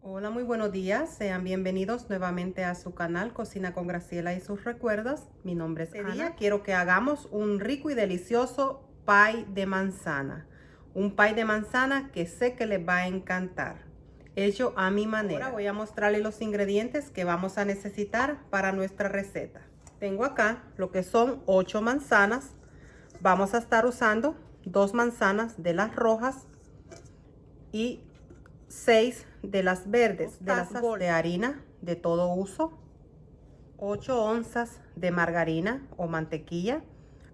Hola, muy buenos días. Sean bienvenidos nuevamente a su canal Cocina con Graciela y sus recuerdos. Mi nombre es Ana. Quiero que hagamos un rico y delicioso pie de manzana. Un pie de manzana que sé que les va a encantar. Hecho a mi manera. Ahora voy a mostrarles los ingredientes que vamos a necesitar para nuestra receta. Tengo acá lo que son 8 manzanas. Vamos a estar usando 2 manzanas de las rojas y 6 de las verdes, de las de harina de todo uso, 8 onzas de margarina o mantequilla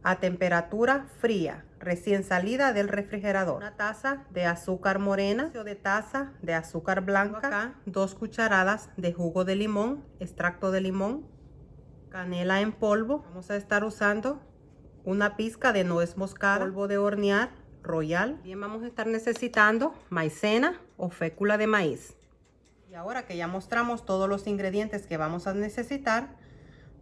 a temperatura fría, recién salida del refrigerador, una taza de azúcar morena, de taza de azúcar blanca, acá 2 cucharadas de jugo de limón, extracto de limón, canela en polvo. Vamos a estar usando una pizca de nuez moscada, polvo de hornear royal. Bien, vamos a estar necesitando maicena o fécula de maíz. Y ahora que ya mostramos todos los ingredientes que vamos a necesitar,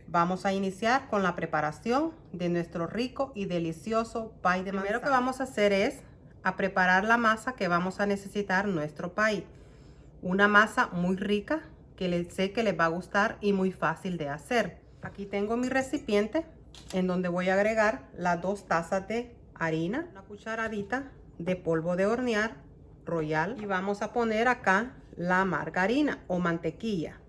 vamos a iniciar con la preparación de nuestro rico y delicioso pie de manzana. Primero que vamos a hacer es a preparar la masa que vamos a necesitar nuestro pie. Una masa muy rica que sé que les va a gustar y muy fácil de hacer. Aquí tengo mi recipiente en donde voy a agregar las 2 tazas de harina, una cucharadita de polvo de hornear royal y vamos a poner acá la margarina o mantequilla.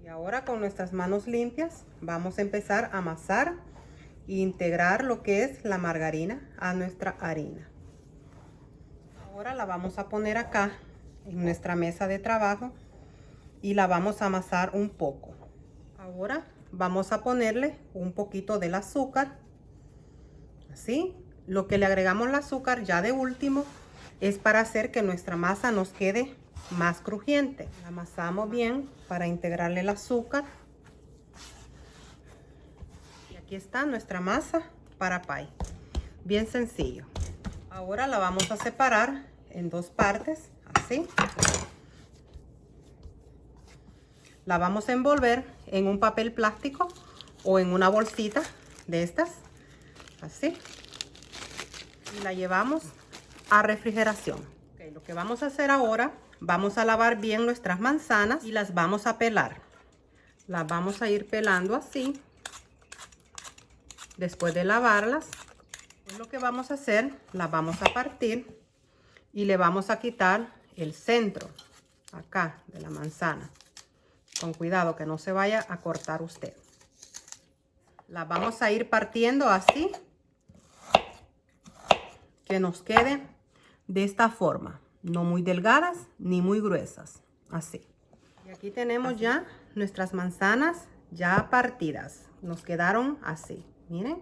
Y ahora con nuestras manos limpias vamos a empezar a amasar e integrar lo que es la margarina a nuestra harina. Ahora la vamos a poner acá en nuestra mesa de trabajo y la vamos a amasar un poco. Ahora vamos a ponerle un poquito del azúcar, así. Lo que le agregamos el azúcar ya de último es para hacer que nuestra masa nos quede más crujiente. La amasamos bien para integrarle el azúcar. Y aquí está nuestra masa para pie. Bien sencillo. Ahora la vamos a separar en 2 partes, así. La vamos a envolver en un papel plástico o en una bolsita de estas, así. Y la llevamos a refrigeración. Okay, lo que vamos a hacer ahora, vamos a lavar bien nuestras manzanas y las vamos a pelar. Las vamos a ir pelando así. Después de lavarlas, pues lo que vamos a hacer, las vamos a partir y le vamos a quitar el centro acá de la manzana. Con cuidado que no se vaya a cortar usted. Las vamos a ir partiendo así, que nos quede de esta forma, no muy delgadas ni muy gruesas, así. Y aquí tenemos ya nuestras manzanas ya partidas, nos quedaron así, miren,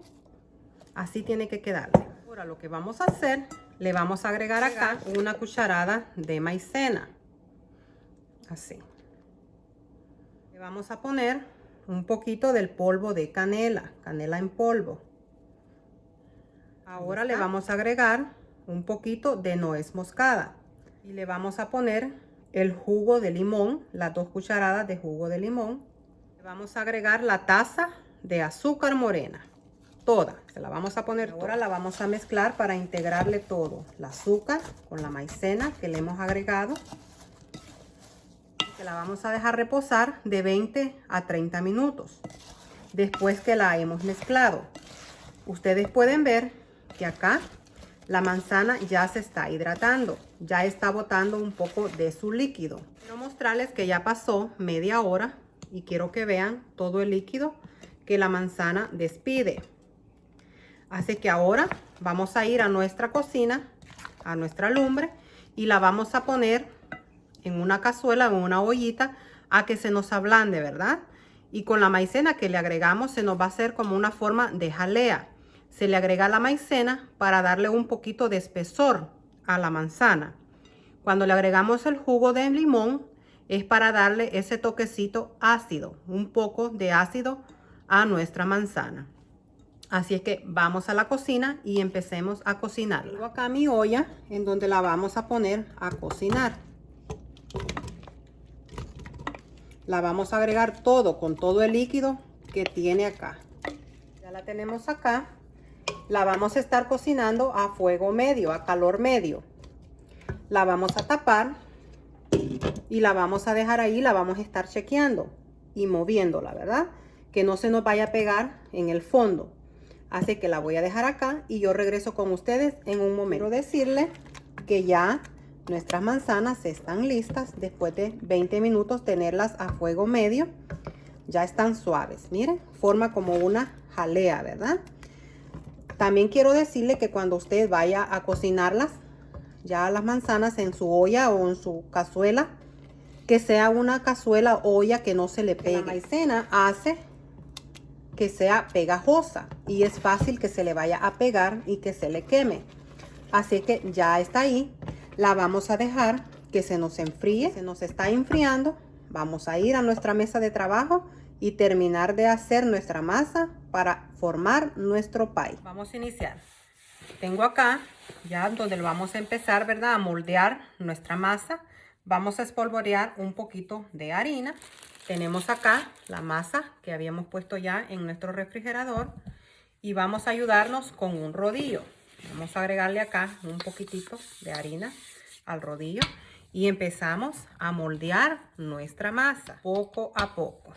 así tiene que quedar. Ahora lo que vamos a hacer, le vamos a agregar acá una cucharada de maicena, así. Le vamos a poner un poquito del polvo de canela, canela en polvo. Ahora le vamos a agregar un poquito de nuez moscada y le vamos a poner el jugo de limón, las 2 cucharadas de jugo de limón. Le vamos a agregar la taza de azúcar morena, toda, se la vamos a poner. Ahora la vamos a mezclar para integrarle todo, el azúcar con la maicena que le hemos agregado. Que la vamos a dejar reposar de 20 a 30 minutos después que la hemos mezclado. Ustedes pueden ver que acá la manzana ya se está hidratando, ya está botando un poco de su líquido. Quiero mostrarles que ya pasó media hora y quiero que vean todo el líquido que la manzana despide. Así que ahora vamos a ir a nuestra cocina, a nuestra lumbre, y la vamos a poner en una cazuela, en una ollita, a que se nos ablande, ¿verdad? Y con la maicena que le agregamos se nos va a hacer como una forma de jalea. Se le agrega la maicena para darle un poquito de espesor a la manzana. Cuando le agregamos el jugo de limón es para darle ese toquecito ácido, un poco de ácido a nuestra manzana. Así es que vamos a la cocina y empecemos a cocinar. Tengo acá mi olla en donde la vamos a poner a cocinar. La vamos a agregar todo con todo el líquido que tiene acá. Ya la tenemos acá. La vamos a estar cocinando a fuego medio, a calor medio. La vamos a tapar y la vamos a dejar ahí, la vamos a estar chequeando y moviéndola, ¿verdad? Que no se nos vaya a pegar en el fondo. Así que la voy a dejar acá y yo regreso con ustedes en un momento. Quiero decirle que ya nuestras manzanas están listas después de 20 minutos tenerlas a fuego medio. Ya están suaves, miren, forma como una jalea, ¿verdad? También quiero decirle que cuando usted vaya a cocinarlas, ya las manzanas en su olla o en su cazuela, que sea una cazuela o olla que no se le pegue. La maicena hace que sea pegajosa y es fácil que se le vaya a pegar y que se le queme. Así que ya está ahí. La vamos a dejar que se nos enfríe. Se nos está enfriando. Vamos a ir a nuestra mesa de trabajo y terminar de hacer nuestra masa para formar nuestro pie. Vamos a iniciar. Tengo acá ya donde lo vamos a empezar, ¿verdad? A moldear nuestra masa. Vamos a espolvorear un poquito de harina. Tenemos acá la masa que habíamos puesto ya en nuestro refrigerador. Y vamos a ayudarnos con un rodillo. Vamos a agregarle acá un poquitito de harina al rodillo. Y empezamos a moldear nuestra masa poco a poco.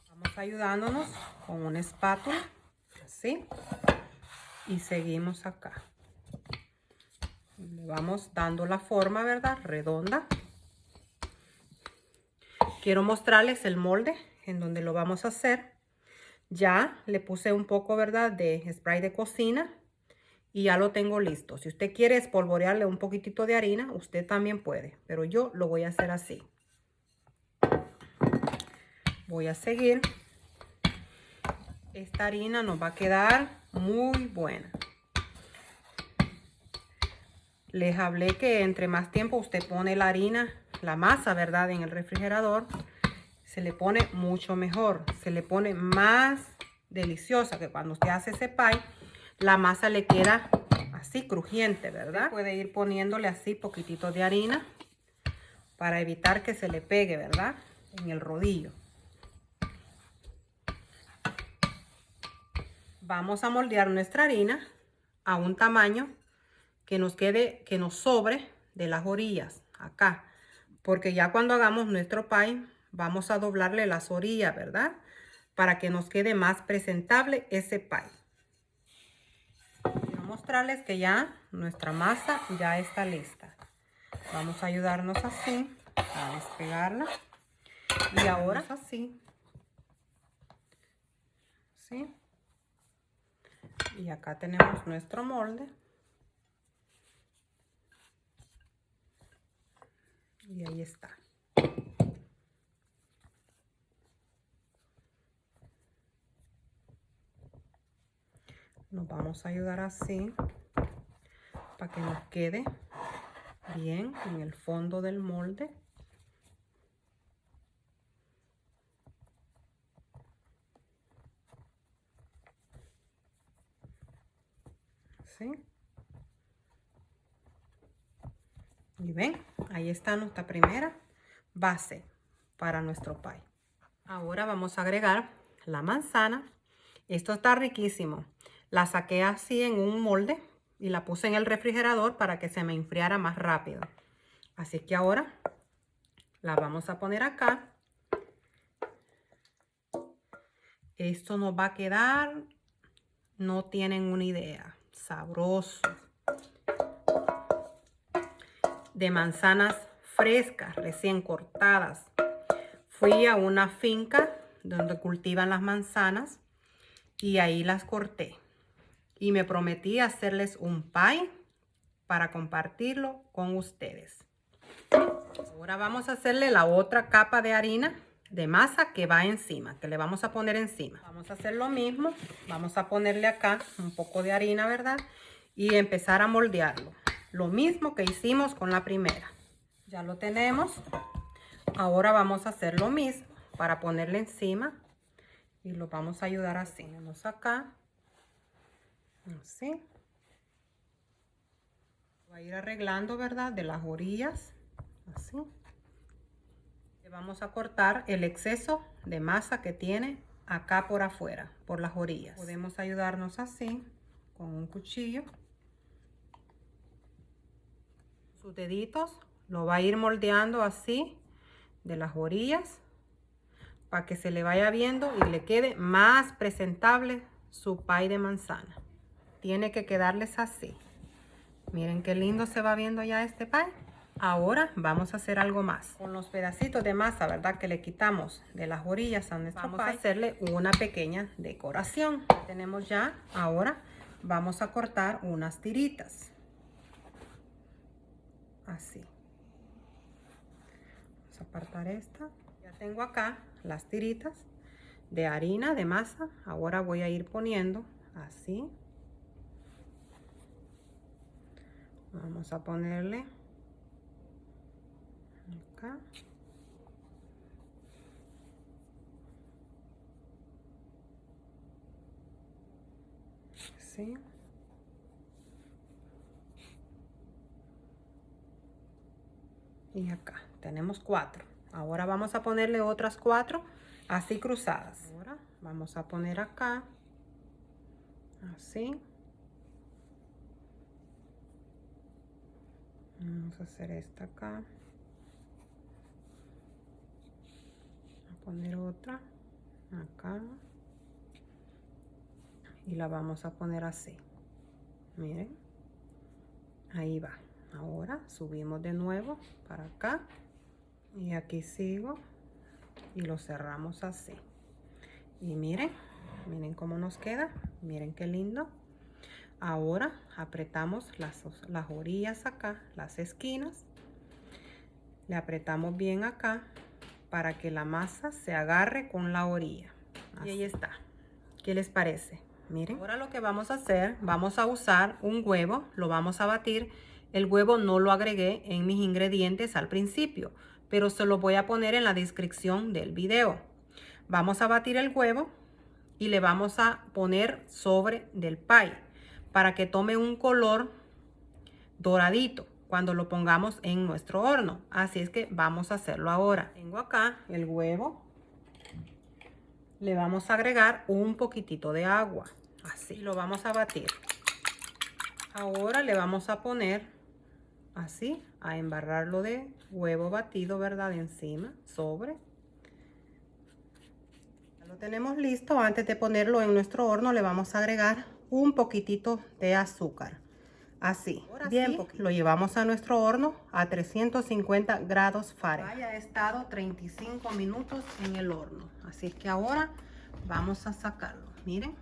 Vamos ayudándonos con una espátula, así. Y seguimos acá. Le vamos dando la forma, ¿verdad? Redonda. Quiero mostrarles el molde en donde lo vamos a hacer. Ya le puse un poco, ¿verdad? De spray de cocina. Y ya lo tengo listo. Si usted quiere espolvorearle un poquitito de harina, usted también puede. Pero yo lo voy a hacer así. Voy a seguir. Esta harina nos va a quedar muy buena. Les hablé que entre más tiempo usted pone la harina, la masa, ¿verdad? En el refrigerador, se le pone mucho mejor. Se le pone más deliciosa, que cuando usted hace ese pie, la masa le queda así crujiente, ¿verdad? Puede ir poniéndole así poquitito de harina para evitar que se le pegue, ¿verdad? En el rodillo. Vamos a moldear nuestra harina a un tamaño que nos quede, que nos sobre de las orillas acá, porque ya cuando hagamos nuestro pie vamos a doblarle las orillas, ¿verdad? Para que nos quede más presentable ese pie. Quiero mostrarles que ya nuestra masa ya está lista. Vamos a ayudarnos así a despegarla y ahora así, ¿sí? Y acá tenemos nuestro molde. Y ahí está. Nos vamos a ayudar así para que nos quede bien en el fondo del molde. ¿Sí? Y ven, ahí está nuestra primera base para nuestro pie. Ahora vamos a agregar la manzana. Esto está riquísimo. La saqué así en un molde y la puse en el refrigerador para que se me enfriara más rápido. Así que ahora la vamos a poner acá. Esto nos va a quedar, no tienen una idea, sabroso. De manzanas frescas, recién cortadas. Fui a una finca donde cultivan las manzanas y ahí las corté. Y me prometí hacerles un pie para compartirlo con ustedes. Ahora vamos a hacerle la otra capa de harina de masa que va encima, que le vamos a poner encima. Vamos a hacer lo mismo. Vamos a ponerle acá un poco de harina, ¿verdad? Y empezar a moldearlo. Lo mismo que hicimos con la primera. Ya lo tenemos. Ahora vamos a hacer lo mismo para ponerle encima. Y lo vamos a ayudar así. Vamos acá. Así. Va a ir arreglando, ¿verdad? De las orillas. Así. Le vamos a cortar el exceso de masa que tiene acá por afuera, por las orillas. Podemos ayudarnos así con un cuchillo. Sus deditos lo va a ir moldeando así de las orillas para que se le vaya viendo y le quede más presentable su pie de manzana. Tiene que quedarles así. Miren qué lindo se va viendo ya este pie. Ahora vamos a hacer algo más. Con los pedacitos de masa, ¿verdad? Que le quitamos de las orillas a nuestro pie. Vamos a hacerle una pequeña decoración. Tenemos ya. Ahora vamos a cortar unas tiritas. Así. Vamos a apartar esta. Ya tengo acá las tiritas de harina de masa. Ahora voy a ir poniendo así. Vamos a ponerle acá. Así. Y acá tenemos 4. Ahora vamos a ponerle otras 4 así cruzadas. Ahora vamos a poner acá así. Vamos a hacer esta acá. A poner otra acá. Y la vamos a poner así. Miren. Ahí va. Ahora subimos de nuevo para acá. Y aquí sigo. Y lo cerramos así. Y miren. Miren cómo nos queda. Miren qué lindo. Ahora apretamos las orillas acá, las esquinas. Le apretamos bien acá para que la masa se agarre con la orilla. Así. Y ahí está. ¿Qué les parece? Miren. Ahora lo que vamos a hacer, vamos a usar un huevo, lo vamos a batir. El huevo no lo agregué en mis ingredientes al principio, pero se lo voy a poner en la descripción del video. Vamos a batir el huevo y le vamos a poner sobre del pie, para que tome un color doradito cuando lo pongamos en nuestro horno. Así es que vamos a hacerlo ahora. Tengo acá el huevo. Le vamos a agregar un poquitito de agua. Así. Y lo vamos a batir. Ahora le vamos a poner así, a embarrarlo de huevo batido, ¿verdad? Encima, sobre. Ya lo tenemos listo. Antes de ponerlo en nuestro horno, le vamos a agregar un poquitito de azúcar. Así, bien poquito. Lo llevamos a nuestro horno a 350 grados Fahrenheit. Ya ha estado 35 minutos en el horno. Así es que ahora vamos a sacarlo. Miren.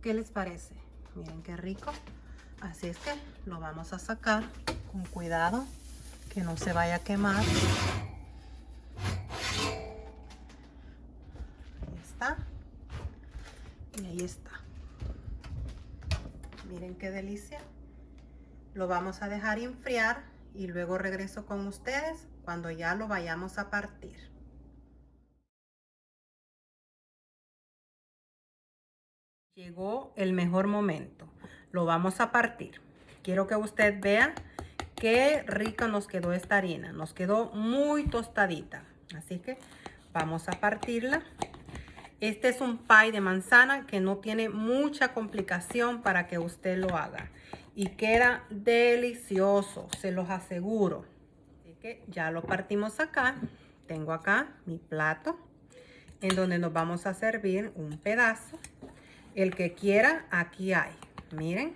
¿Qué les parece? Miren qué rico. Así es que lo vamos a sacar con cuidado, que no se vaya a quemar. Ahí está. Y ahí está. Miren qué delicia. Lo vamos a dejar enfriar y luego regreso con ustedes cuando ya lo vayamos a partir. Llegó el mejor momento. Lo vamos a partir. Quiero que usted vea qué rica nos quedó esta harina. Nos quedó muy tostadita. Así que vamos a partirla. Este es un pie de manzana que no tiene mucha complicación para que usted lo haga. Y queda delicioso, se los aseguro. Así que ya lo partimos acá. Tengo acá mi plato en donde nos vamos a servir un pedazo. El que quiera, aquí hay. Miren,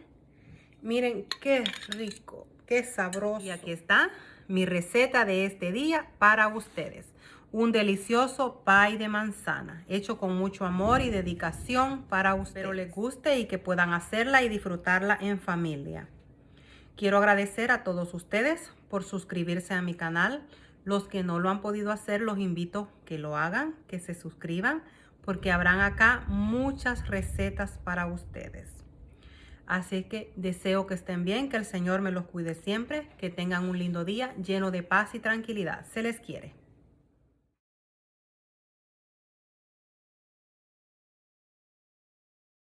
miren qué rico, qué sabroso. Y aquí está mi receta de este día para ustedes. Un delicioso pie de manzana, hecho con mucho amor y dedicación para ustedes. Espero les guste y que puedan hacerla y disfrutarla en familia. Quiero agradecer a todos ustedes por suscribirse a mi canal. Los que no lo han podido hacer, los invito a que lo hagan, que se suscriban, porque habrán acá muchas recetas para ustedes. Así que deseo que estén bien, que el Señor me los cuide siempre, que tengan un lindo día lleno de paz y tranquilidad. Se les quiere.